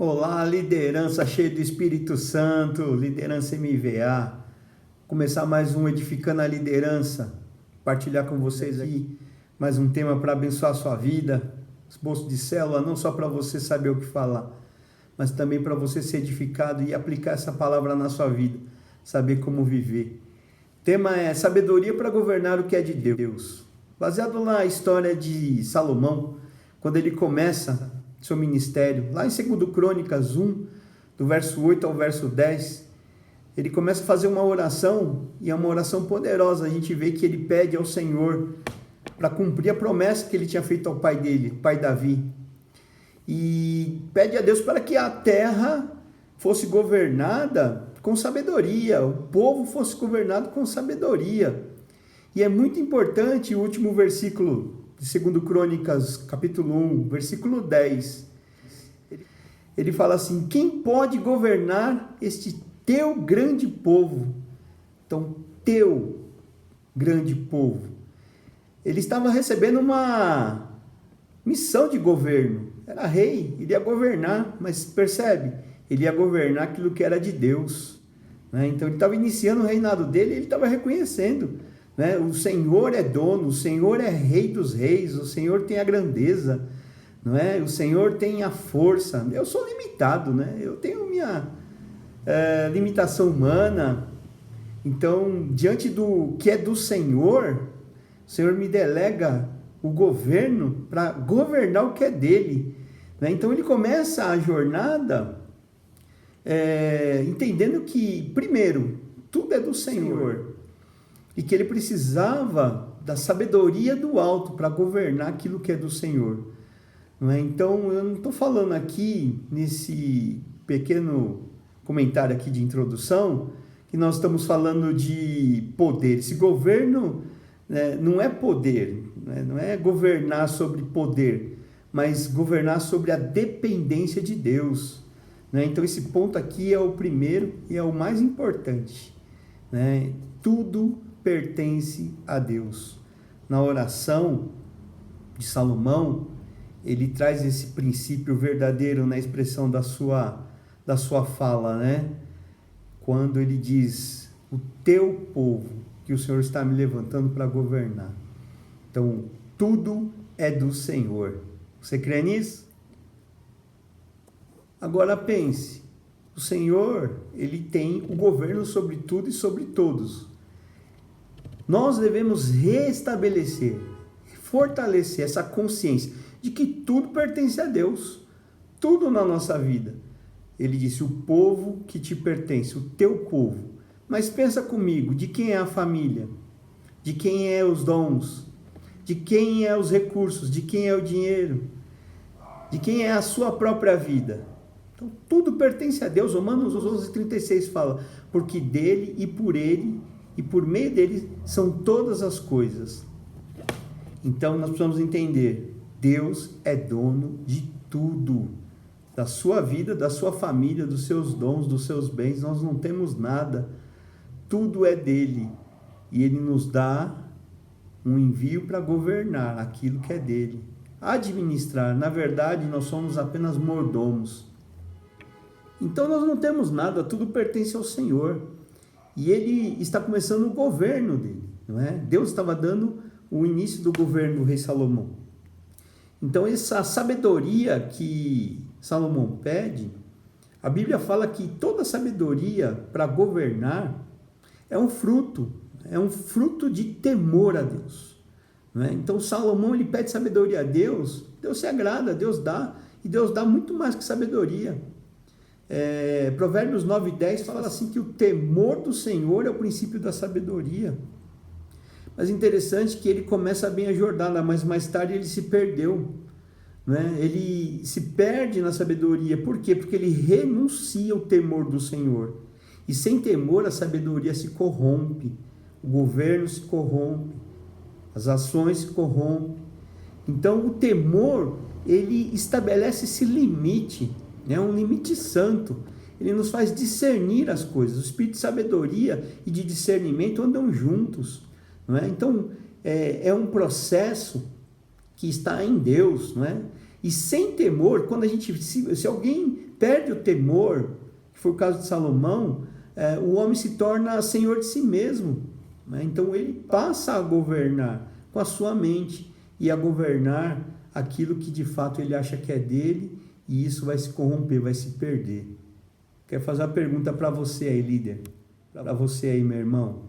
Olá, liderança cheia do Espírito Santo, liderança MVA. Começar mais um Edificando a Liderança, partilhar com vocês aqui mais um tema para abençoar a sua vida, esboço de célula, não só para você saber o que falar, mas também para você ser edificado e aplicar essa palavra na sua vida, saber como viver. O tema é sabedoria para governar o que é de Deus. Baseado na história de Salomão, quando ele começa seu ministério, lá em 2 Crônicas 1, do verso 8 ao verso 10, ele começa a fazer uma oração, e é uma oração poderosa. A gente vê que ele pede ao Senhor para cumprir a promessa que ele tinha feito ao pai dele, o pai Davi, e pede a Deus para que a terra fosse governada com sabedoria, o povo fosse governado com sabedoria. E é muito importante o último versículo de 2 Crônicas, capítulo 1, versículo 10. Ele fala assim: quem pode governar este teu grande povo? Então, teu grande povo. Ele estava recebendo uma missão de governo. Era rei, ele ia governar, mas percebe? Ele ia governar aquilo que era de Deus, né? Então, ele estava iniciando o reinado dele, ele estava reconhecendo, né? O Senhor é dono, o Senhor é rei dos reis, o Senhor tem a grandeza, não é? O Senhor tem a força. Eu sou limitado, né? Eu tenho minha limitação humana. Então, diante do que é do Senhor, o Senhor me delega o governo para governar o que é dele, né? Então, ele começa a jornada entendendo que, primeiro, tudo é do Senhor. E que ele precisava da sabedoria do alto para governar aquilo que é do Senhor, não é? Então, eu não estou falando aqui, nesse pequeno comentário aqui de introdução, que nós estamos falando de poder. Esse governo, né, não é poder, né? Não é governar sobre poder, mas governar sobre a dependência de Deus, né? Então, esse ponto aqui é o primeiro e é o mais importante, né? Tudo pertence a Deus. Na oração de Salomão, ele traz esse princípio verdadeiro na expressão da sua fala, né? Quando ele diz: o teu povo, que o Senhor está me levantando para governar. Então, tudo é do Senhor. Você crê nisso? Agora pense, o Senhor, ele tem o governo sobre tudo e sobre todos. Nós devemos restabelecer, fortalecer essa consciência de que tudo pertence a Deus, tudo na nossa vida. Ele disse: o povo que te pertence, o teu povo. Mas pensa comigo, de quem é a família? De quem é os dons? De quem é os recursos? De quem é o dinheiro? De quem é a sua própria vida? Então, tudo pertence a Deus. Romanos 11:36 fala: porque dele e por ele e por meio dele são todas as coisas. Então nós precisamos entender: Deus é dono de tudo, da sua vida, da sua família, dos seus dons, dos seus bens. Nós não temos nada, tudo é dele, e ele nos dá um envio para governar aquilo que é dele, administrar. Na verdade, nós somos apenas mordomos. Então nós não temos nada, tudo pertence ao Senhor. E ele está começando o governo dele, não é? Deus estava dando o início do governo do rei Salomão. Então, essa sabedoria que Salomão pede, a Bíblia fala que toda sabedoria para governar é um fruto de temor a Deus, não é? Então, Salomão, ele pede sabedoria a Deus, Deus se agrada, Deus dá, e Deus dá muito mais que sabedoria. Provérbios 9:10 fala assim que o temor do Senhor é o princípio da sabedoria. Mas interessante que ele começa bem a jornada, mas mais tarde ele se perdeu, né? Ele se perde na sabedoria. Por quê? Porque ele renuncia ao temor do Senhor. E sem temor a sabedoria se corrompe, o governo se corrompe, as ações se corrompem. Então o temor, ele estabelece esse limite, é um limite santo. Ele nos faz discernir as coisas. O espírito de sabedoria e de discernimento andam juntos, não é? Então, é um processo que está em Deus, não é? E sem temor, quando se alguém perde o temor, que foi o caso de Salomão, o homem se torna senhor de si mesmo, né? Então ele passa a governar com a sua mente e a governar aquilo que de fato ele acha que é dele, e isso vai se corromper, vai se perder. Quero fazer uma pergunta para você aí, líder, para você aí, meu irmão.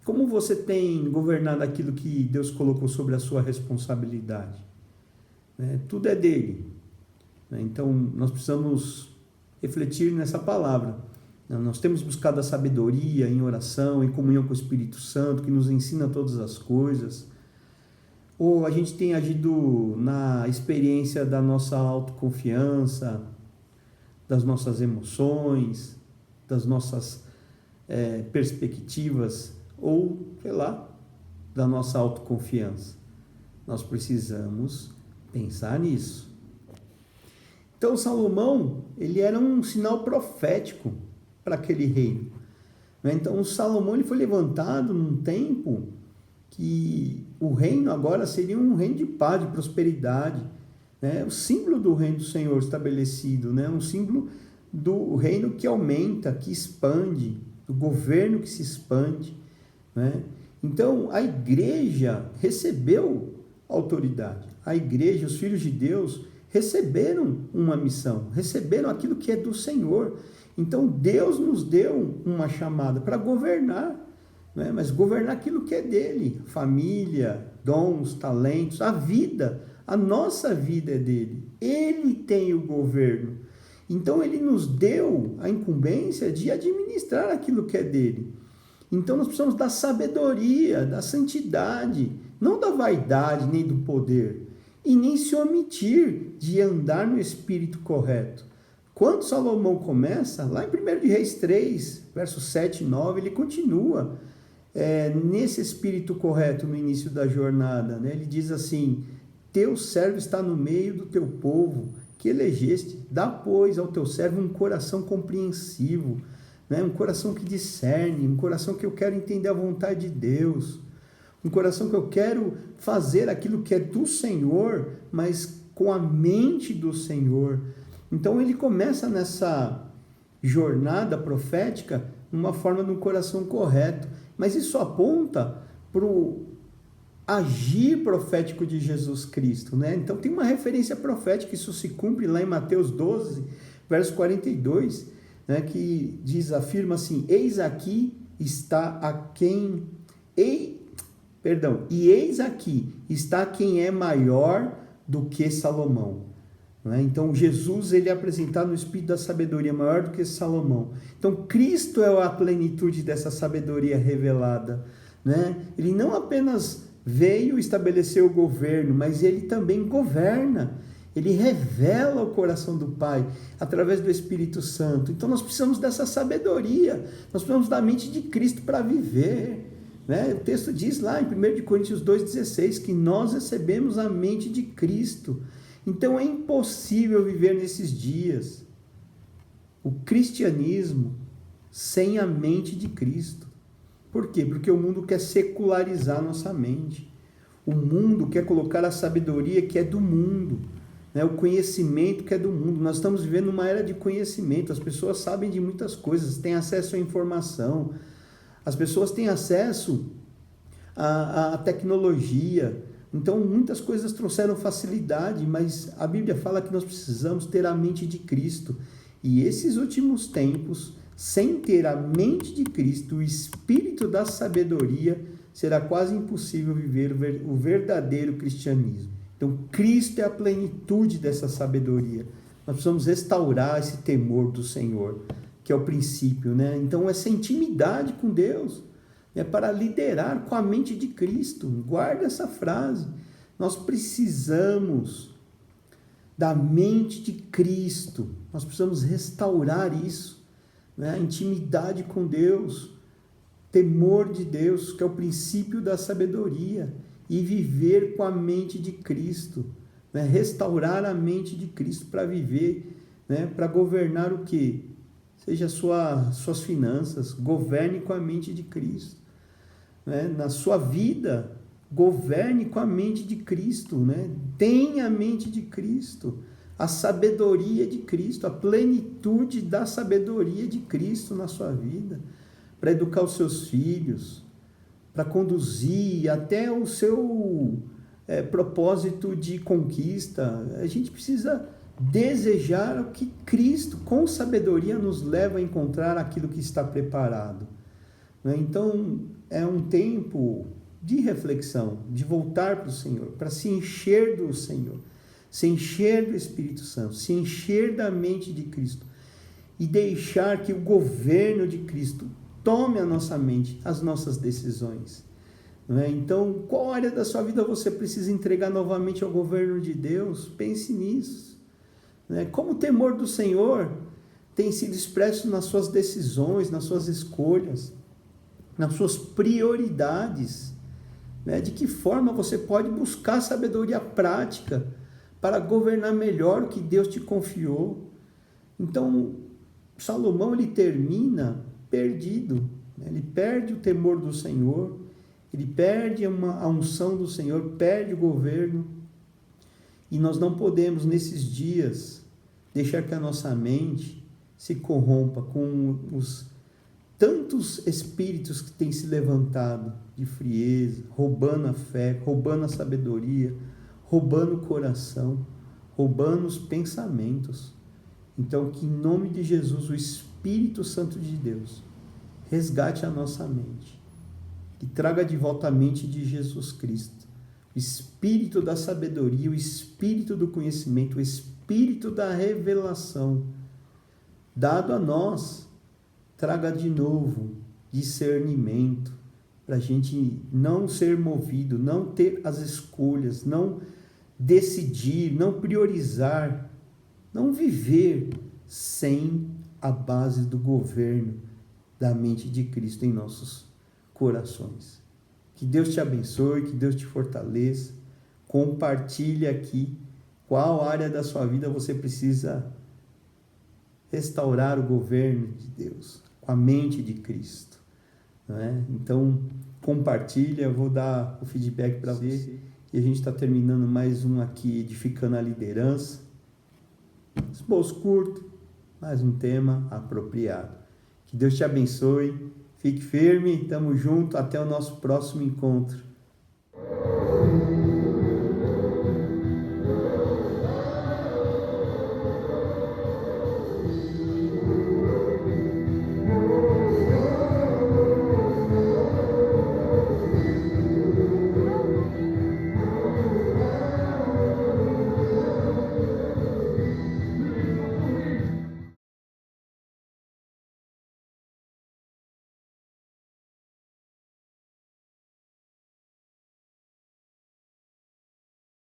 Como você tem governado aquilo que Deus colocou sobre a sua responsabilidade? Tudo é dele. Então, nós precisamos refletir nessa palavra. Nós temos buscado a sabedoria em oração, em comunhão com o Espírito Santo, que nos ensina todas as coisas. Ou a gente tem agido na experiência da nossa autoconfiança, das nossas emoções, das nossas perspectivas, ou, sei lá, da nossa autoconfiança. Nós precisamos pensar nisso. Então, Salomão, ele era um sinal profético para aquele reino. Então, o Salomão ele foi levantado num tempo que o reino agora seria um reino de paz, de prosperidade, o símbolo do reino do Senhor estabelecido, um símbolo do reino que aumenta, que expande, do governo que se expande. Então, a igreja recebeu autoridade. A igreja, os filhos de Deus, receberam uma missão, receberam aquilo que é do Senhor. Então, Deus nos deu uma chamada para governar, mas governar aquilo que é dele, família, dons, talentos, a vida, a nossa vida é dele. Ele tem o governo. Então, ele nos deu a incumbência de administrar aquilo que é dele. Então, nós precisamos da sabedoria, da santidade, não da vaidade nem do poder, e nem se omitir de andar no espírito correto. Quando Salomão começa, lá em 1 de Reis 3, versos 7 e 9, ele continua nesse espírito correto no início da jornada. Ele diz assim: teu servo está no meio do teu povo, que elegeste, dá, pois, ao teu servo um coração compreensivo, um coração que discerne, um coração que eu quero entender a vontade de Deus, um coração que eu quero fazer aquilo que é do Senhor, mas com a mente do Senhor. Então ele começa nessa jornada profética uma forma de um coração correto, mas isso aponta para o agir profético de Jesus Cristo, Então tem uma referência profética, isso se cumpre lá em Mateus 12, verso 42, que afirma assim: eis aqui está eis aqui está quem é maior do que Salomão. Então Jesus ele é apresentado no espírito da sabedoria, maior do que Salomão. Então Cristo é a plenitude dessa sabedoria revelada. Ele não apenas veio estabelecer o governo, mas ele também governa. Ele revela o coração do Pai através do Espírito Santo. Então nós precisamos dessa sabedoria, nós precisamos da mente de Cristo para viver. O texto diz lá em 1 Coríntios 2,16 que nós recebemos a mente de Cristo. Então é impossível viver nesses dias o cristianismo sem a mente de Cristo. Por quê? Porque o mundo quer secularizar nossa mente. O mundo quer colocar a sabedoria que é do mundo, o conhecimento que é do mundo. Nós estamos vivendo uma era de conhecimento. As pessoas sabem de muitas coisas, têm acesso à informação. As pessoas têm acesso à tecnologia. Então, muitas coisas trouxeram facilidade, mas a Bíblia fala que nós precisamos ter a mente de Cristo. E esses últimos tempos, sem ter a mente de Cristo, o espírito da sabedoria, será quase impossível viver o verdadeiro cristianismo. Então, Cristo é a plenitude dessa sabedoria. Nós precisamos restaurar esse temor do Senhor, que é o princípio, Então, essa intimidade com Deus é para liderar com a mente de Cristo. Guarda essa frase. Nós precisamos da mente de Cristo. Nós precisamos restaurar isso, a intimidade com Deus, temor de Deus, que é o princípio da sabedoria, e viver com a mente de Cristo, restaurar a mente de Cristo para viver, para governar o quê? Seja suas finanças, governe com a mente de Cristo. Na sua vida, governe com a mente de Cristo. Tenha a mente de Cristo. a sabedoria de Cristo, a plenitude da sabedoria de Cristo na sua vida, para educar os seus filhos, para conduzir até o seu propósito de conquista. A gente precisa desejar o que Cristo, com sabedoria, nos leva a encontrar aquilo que está preparado. Então, é um tempo de reflexão, de voltar para o Senhor, para se encher do Senhor, se encher do Espírito Santo, se encher da mente de Cristo e deixar que o governo de Cristo tome a nossa mente, as nossas decisões. Então, qual área da sua vida você precisa entregar novamente ao governo de Deus? Pense nisso. Como o temor do Senhor tem sido expresso nas suas decisões, nas suas escolhas, nas suas prioridades. De que forma você pode buscar sabedoria prática para governar melhor o que Deus te confiou. Então, Salomão, ele termina perdido. Ele perde o temor do Senhor, ele perde a unção do Senhor, perde o governo. E nós não podemos, nesses dias, deixar que a nossa mente se corrompa com os tantos espíritos que têm se levantado de frieza, roubando a fé, roubando a sabedoria, roubando o coração, roubando os pensamentos. Então, que em nome de Jesus, o Espírito Santo de Deus resgate a nossa mente e traga de volta a mente de Jesus Cristo, o Espírito da sabedoria, o Espírito do conhecimento, o Espírito da revelação, dado a nós, traga de novo discernimento, para a gente não ser movido, não ter as escolhas, não decidir, não priorizar, não viver sem a base do governo da mente de Cristo em nossos corações. Que Deus te abençoe, que Deus te fortaleça. Compartilhe aqui qual área da sua vida você precisa restaurar o governo de Deus, com a mente de Cristo. Então, compartilha, eu vou dar o feedback para você. E a gente está terminando mais um aqui, Edificando a Liderança. Esboço curto, mas um tema apropriado. Que Deus te abençoe, fique firme, estamos juntos, até o nosso próximo encontro.